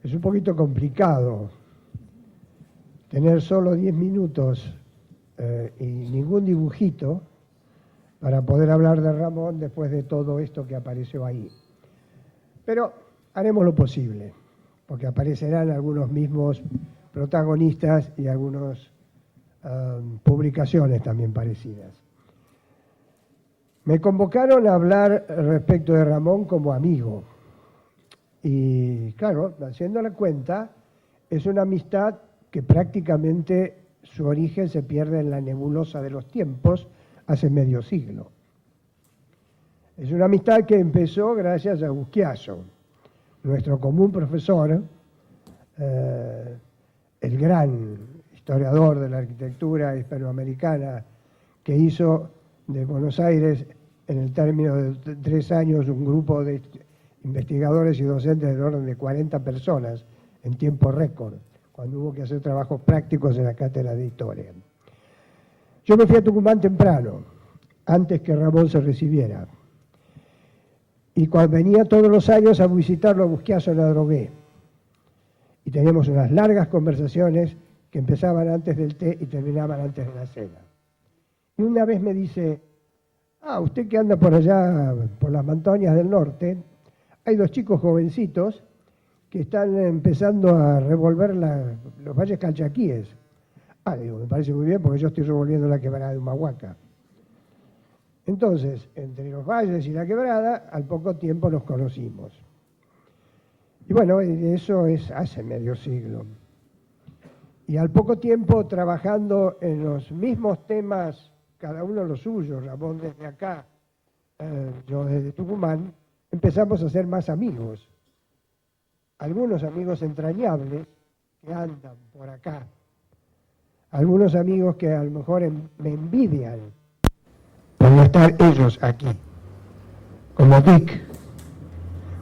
Es un poquito complicado tener solo 10 minutos y ningún dibujito para poder hablar de Ramón después de todo esto que apareció ahí. Pero haremos lo posible, porque aparecerán algunos mismos protagonistas y algunas publicaciones también parecidas. Me convocaron a hablar respecto de Ramón como amigo. Y claro, haciendo la cuenta, es una amistad que prácticamente su origen se pierde en la nebulosa de los tiempos hace medio siglo. Es una amistad que empezó gracias a Buschiaso, nuestro común profesor, el gran historiador de la arquitectura hispanoamericana que hizo de Buenos Aires en el término de 3 años un grupo de investigadores y docentes del orden de 40 personas en tiempo récord, cuando hubo que hacer trabajos prácticos en la cátedra de historia. Yo me fui a Tucumán temprano, antes que Ramón se recibiera. Y cuando venía todos los años a visitarlo a Buschiaso en la Adrogué. Y teníamos unas largas conversaciones que empezaban antes del té y terminaban antes de la cena. Y una vez me dice, usted que anda por allá, por las montañas del norte, hay 2 chicos jovencitos que están empezando a revolver los valles calchaquíes. Digo, me parece muy bien porque yo estoy revolviendo la quebrada de Humahuaca. Entonces, entre los valles y la quebrada, al poco tiempo nos conocimos. Y bueno, eso es hace medio siglo. Y al poco tiempo, trabajando en los mismos temas, cada uno los suyos, Ramón desde acá, yo desde Tucumán, empezamos a ser más amigos. Algunos amigos entrañables que andan por acá. Algunos amigos que a lo mejor me envidian por no estar ellos aquí. Como Dick,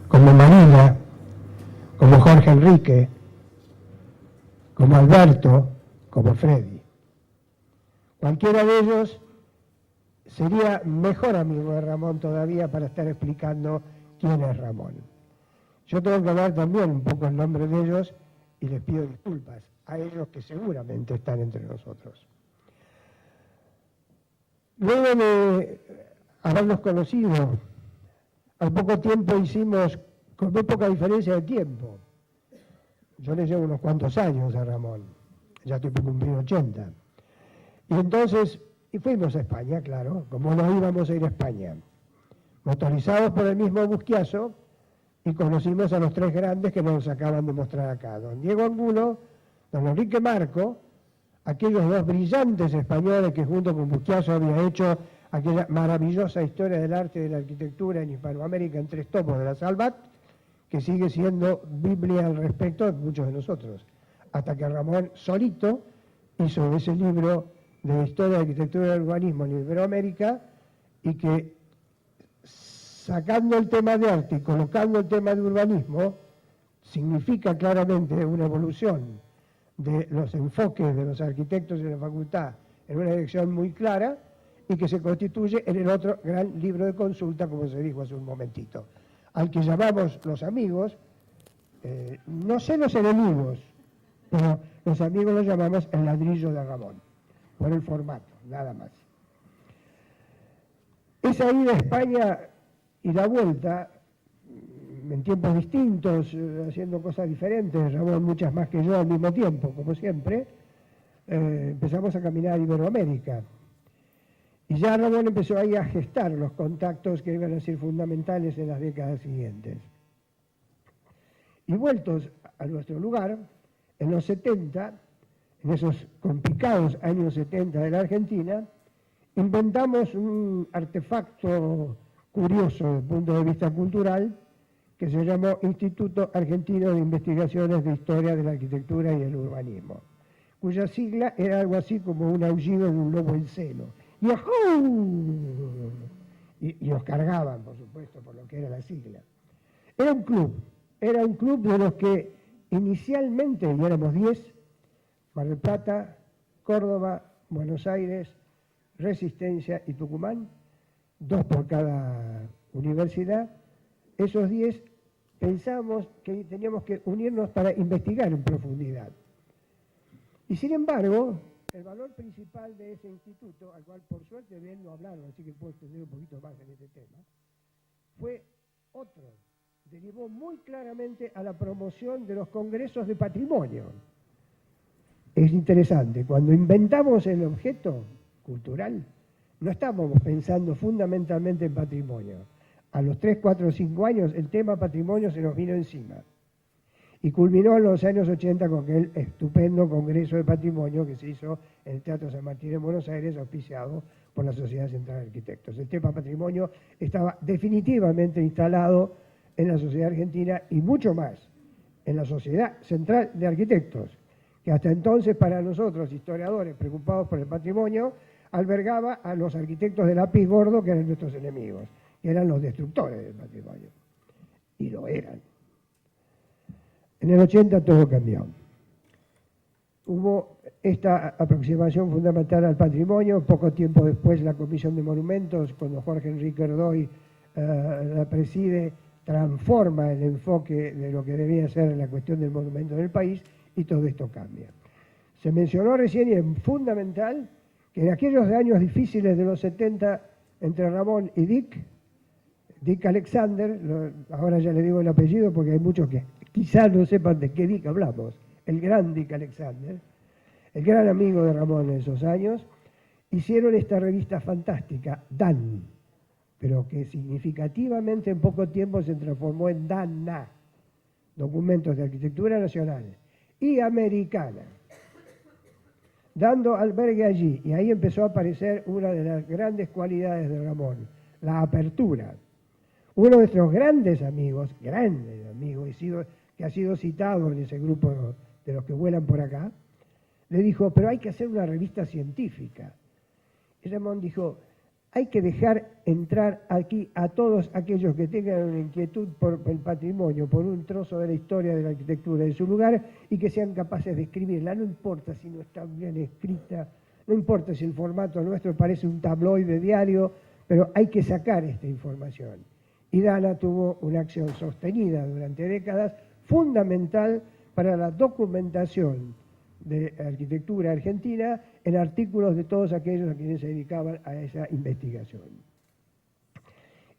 como Marina, como Jorge Enrique, como Alberto, como Freddy. Cualquiera de ellos sería mejor amigo de Ramón todavía para estar explicando quién es Ramón. Yo tengo que hablar también un poco en nombre de ellos y les pido disculpas a ellos que seguramente están entre nosotros. Luego de habernos conocido, al poco tiempo hicimos, con muy poca diferencia de tiempo, yo le llevo unos cuantos años a Ramón, ya estoy por cumplir 80. Y entonces, fuimos a España, claro, como no íbamos a ir a España, motorizados por el mismo Buschiaso, y conocimos a los 3 grandes que nos acaban de mostrar acá, don Diego Angulo, don Enrique Marco, aquellos 2 brillantes españoles que junto con Buschiaso había hecho aquella maravillosa historia del arte y de la arquitectura en Hispanoamérica en 3 tomos de la Salvat, que sigue siendo Biblia al respecto de muchos de nosotros, hasta que Ramón solito hizo ese libro de historia de arquitectura y del urbanismo en Iberoamérica, y que sacando el tema de arte y colocando el tema de urbanismo, significa claramente una evolución de los enfoques de los arquitectos de la facultad en una dirección muy clara, y que se constituye en el otro gran libro de consulta, como se dijo hace un momentito, al que llamamos los amigos, no sé los enemigos, pero los amigos los llamamos el ladrillo de Ramón, por el formato, nada más. Esa ida a España y la vuelta, en tiempos distintos, haciendo cosas diferentes, Ramón muchas más que yo al mismo tiempo, como siempre, empezamos a caminar a Iberoamérica. Y ya Ramón empezó ahí a gestar los contactos que iban a ser fundamentales en las décadas siguientes. Y vueltos a nuestro lugar, en los 70, en esos complicados años 70 de la Argentina, inventamos un artefacto curioso desde el punto de vista cultural que se llamó Instituto Argentino de Investigaciones de Historia de la Arquitectura y el Urbanismo, cuya sigla era algo así como un aullido de un lobo en celo. ¡Yahoo! Y nos cargaban, por supuesto, por lo que era la sigla. Era un club de los que inicialmente, y éramos 10, Mar del Plata, Córdoba, Buenos Aires, Resistencia y Tucumán, 2 por cada universidad. Esos 10 pensamos que teníamos que unirnos para investigar en profundidad. Y sin embargo, el valor principal de ese instituto, al cual por suerte de él no hablaron, así que puedo extender un poquito más en este tema, fue otro. Derivó muy claramente a la promoción de los congresos de patrimonio. Es interesante, cuando inventamos el objeto cultural, no estábamos pensando fundamentalmente en patrimonio. A los 3, 4, 5 años el tema patrimonio se nos vino encima. Y culminó en los años 80 con aquel estupendo Congreso de Patrimonio que se hizo en el Teatro San Martín en Buenos Aires, auspiciado por la Sociedad Central de Arquitectos. El tema patrimonio estaba definitivamente instalado en la sociedad argentina y mucho más en la Sociedad Central de Arquitectos, que hasta entonces para nosotros, historiadores preocupados por el patrimonio, albergaba a los arquitectos de lápiz gordo, que eran nuestros enemigos, que eran los destructores del patrimonio. Y lo eran. En el 80 todo cambió. Hubo esta aproximación fundamental al patrimonio. Poco tiempo después la Comisión de Monumentos, cuando Jorge Enrique Erdoy la preside, transforma el enfoque de lo que debía ser la cuestión del monumento en el país y todo esto cambia. Se mencionó recién y es fundamental que en aquellos años difíciles de los 70 entre Ramón y Dick Alexander, ahora ya le digo el apellido porque hay muchos que quizás no sepan de qué Dick hablamos, el gran Dick Alexander, el gran amigo de Ramón en esos años, hicieron esta revista fantástica, Dan, pero que significativamente en poco tiempo se transformó en DANA, Documentos de Arquitectura Nacional y Americana, dando albergue allí, y ahí empezó a aparecer una de las grandes cualidades de Ramón, la apertura. Uno de nuestros grandes amigos, y que ha sido citado en ese grupo de los que vuelan por acá, le dijo, pero hay que hacer una revista científica. Y Ramón dijo, hay que dejar entrar aquí a todos aquellos que tengan una inquietud por el patrimonio, por un trozo de la historia de la arquitectura de su lugar y que sean capaces de escribirla. No importa si no está bien escrita, no importa si el formato nuestro parece un tabloide diario, pero hay que sacar esta información. Y Dana tuvo una acción sostenida durante décadas, fundamental para la documentación de arquitectura argentina en artículos de todos aquellos a quienes se dedicaban a esa investigación.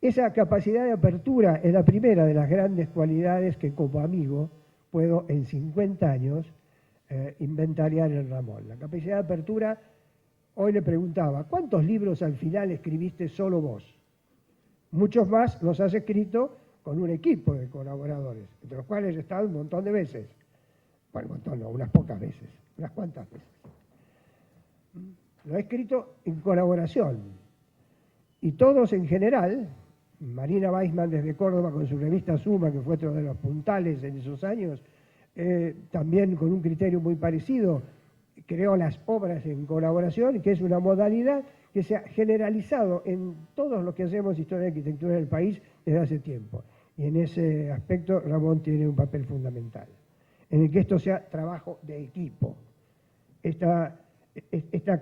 Esa capacidad de apertura es la primera de las grandes cualidades que como amigo puedo en 50 años inventariar en Ramón. La capacidad de apertura, hoy le preguntaba, ¿cuántos libros al final escribiste solo vos? Muchos más los has escrito con un equipo de colaboradores, entre los cuales he estado un montón de veces. Bueno, un montón no, unas pocas veces, unas cuantas veces. Lo he escrito en colaboración. Y todos en general, Marina Weissman desde Córdoba con su revista Suma, que fue otro de los puntales en esos años, también con un criterio muy parecido, creó las obras en colaboración, que es una modalidad que se ha generalizado en todos los que hacemos historia de arquitectura del país desde hace tiempo. Y en ese aspecto Ramón tiene un papel fundamental, en el que esto sea trabajo de equipo. Esta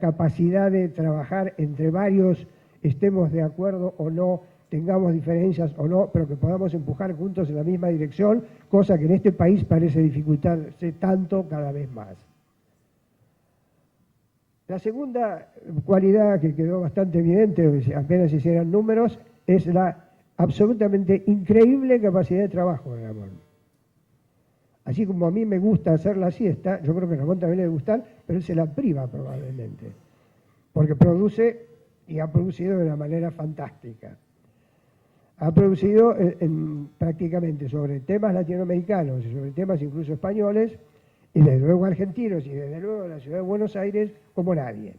capacidad de trabajar entre varios, estemos de acuerdo o no, tengamos diferencias o no, pero que podamos empujar juntos en la misma dirección, cosa que en este país parece dificultarse tanto cada vez más. La segunda cualidad que quedó bastante evidente, apenas hicieran números, es la absolutamente increíble capacidad de trabajo de Ramón. Así como a mí me gusta hacer la siesta, yo creo que a Ramón también le debe gustar, pero él se la priva probablemente, porque produce y ha producido de una manera fantástica. Ha producido prácticamente sobre temas latinoamericanos y sobre temas incluso españoles, y desde luego argentinos y desde luego la ciudad de Buenos Aires como nadie.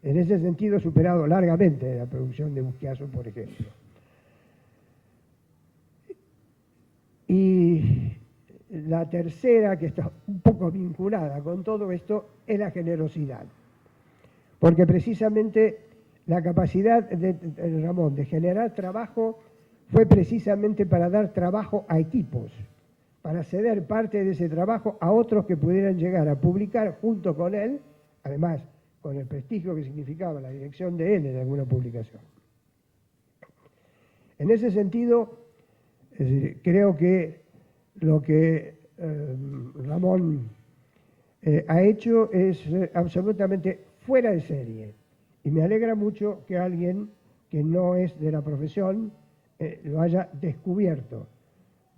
En ese sentido, superado largamente la producción de Busquiazo, por ejemplo. Y la tercera, que está un poco vinculada con todo esto, es la generosidad. Porque precisamente la capacidad de Ramón de generar trabajo fue precisamente para dar trabajo a equipos, para ceder parte de ese trabajo a otros que pudieran llegar a publicar junto con él, además con el prestigio que significaba la dirección de él en alguna publicación. En ese sentido, Es decir, creo que lo que Ramón ha hecho es absolutamente fuera de serie. Y me alegra mucho que alguien que no es de la profesión lo haya descubierto.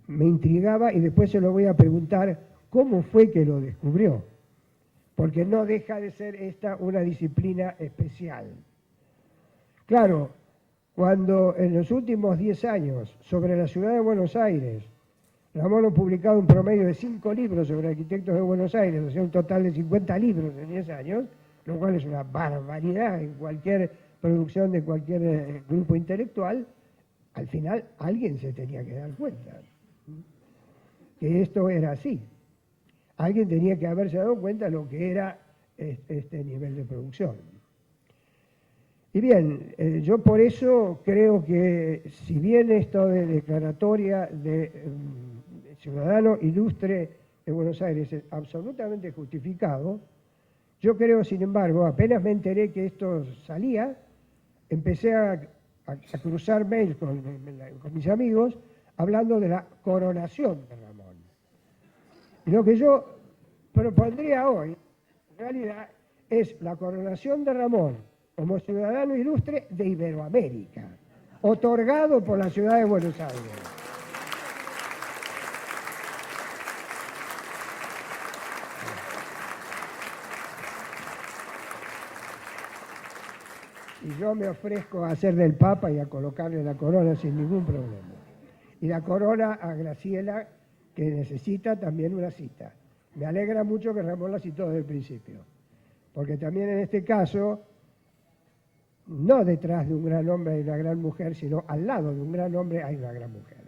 Me intrigaba y después se lo voy a preguntar cómo fue que lo descubrió, porque no deja de ser esta una disciplina especial. Claro, cuando en los últimos 10 años sobre la ciudad de Buenos Aires, Ramón ha publicado un promedio de 5 libros sobre arquitectos de Buenos Aires, o sea, un total de 50 libros en 10 años, lo cual es una barbaridad en cualquier producción de cualquier grupo intelectual, al final alguien se tenía que dar cuenta que esto era así. Alguien tenía que haberse dado cuenta de lo que era este nivel de producción. Y bien, yo por eso creo que si bien esto de declaratoria de ciudadano ilustre de Buenos Aires es absolutamente justificado, yo creo, sin embargo, apenas me enteré que esto salía, empecé a cruzar mails con mis amigos hablando de la coronación de Ramón. Y lo que yo propondría hoy, en realidad, es la coronación de Ramón como ciudadano ilustre de Iberoamérica, otorgado por la ciudad de Buenos Aires. Y yo me ofrezco a hacer del Papa y a colocarle la corona sin ningún problema. Y la corona a Graciela, que necesita también una cita. Me alegra mucho que Ramón la citó desde el principio, porque también en este caso, no detrás de un gran hombre hay una gran mujer, sino al lado de un gran hombre hay una gran mujer.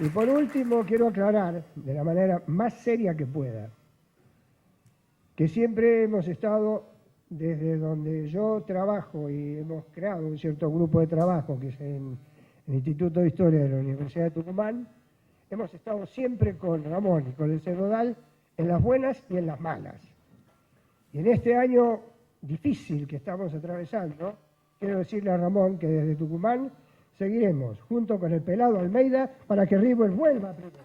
Y por último, quiero aclarar, de la manera más seria que pueda, que siempre hemos estado, desde donde yo trabajo y hemos creado un cierto grupo de trabajo, que es en el Instituto de Historia de la Universidad de Tucumán, hemos estado siempre con Ramón y con el Cernodal en las buenas y en las malas. Y en este año difícil que estamos atravesando, quiero decirle a Ramón que desde Tucumán seguiremos junto con el pelado Almeida para que River vuelva a primera.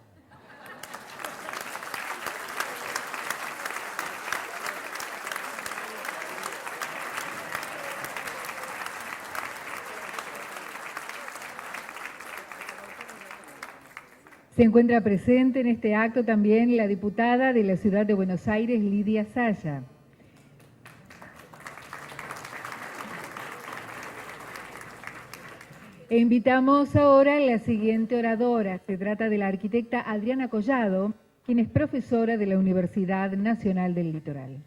Se encuentra presente en este acto también la diputada de la Ciudad de Buenos Aires, Lidia Saya. E invitamos ahora a la siguiente oradora. Se trata de la arquitecta Adriana Collado, quien es profesora de la Universidad Nacional del Litoral.